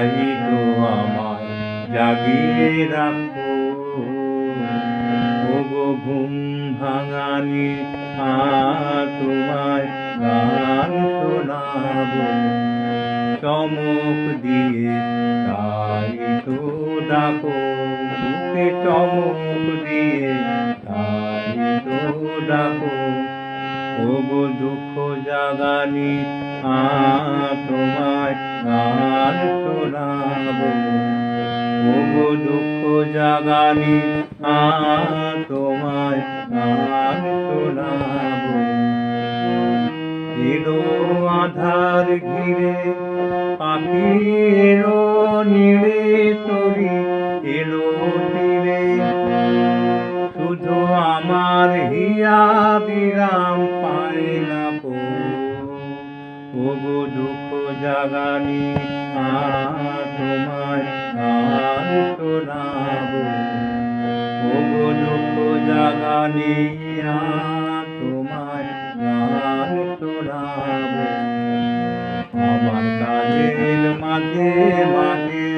তাই তো আমায় জাগিয়ে রাখো। ওগো ঘুম ভাঙানি তোমায় গান শোনাবো চমক দিয়ে, তাই তো ডাকো বুকে চমক দিয়ে, তাই তো ডাকো। ওগো দুঃখ জাগানি তোমায় গান শোনাবো। ওগো দুঃখ জাগানি তোমায় গান শোনাবো। এলো আধার ঘিরে পাখি এলো নীড়ে তরি, এলো তীরে শুধু আমার হিয়া বিরাম পায় না কো। ওগো দুঃখ জাগানি তোমায় গান শোনাবো। ওগো দুঃখ জাগানি তোমায় গান শোনাবো। আমার কাজের মাঝে মাঝে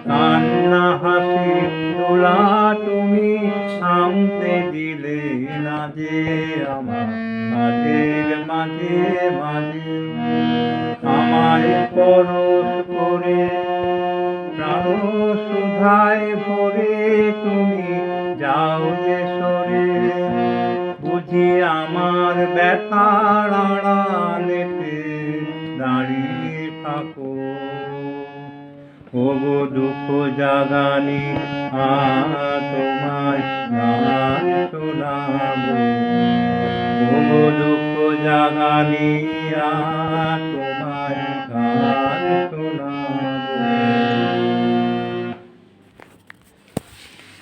কান্না হাসি তোলা তুমি থামতে দিলে না যে। আমার কাজের মাঝে মাঝে আমায় পরশ করে প্রাণ সুধায় ভরে তুমি যাও যে সরে। বুঝি আমার ব্যথার আড়ালেতে দাঁড়িয়ে থাকো। ওগো দুঃখ জাগানি তোমায় গান শোনাবো। ওগো দুঃখ জাগানি তোমায় গান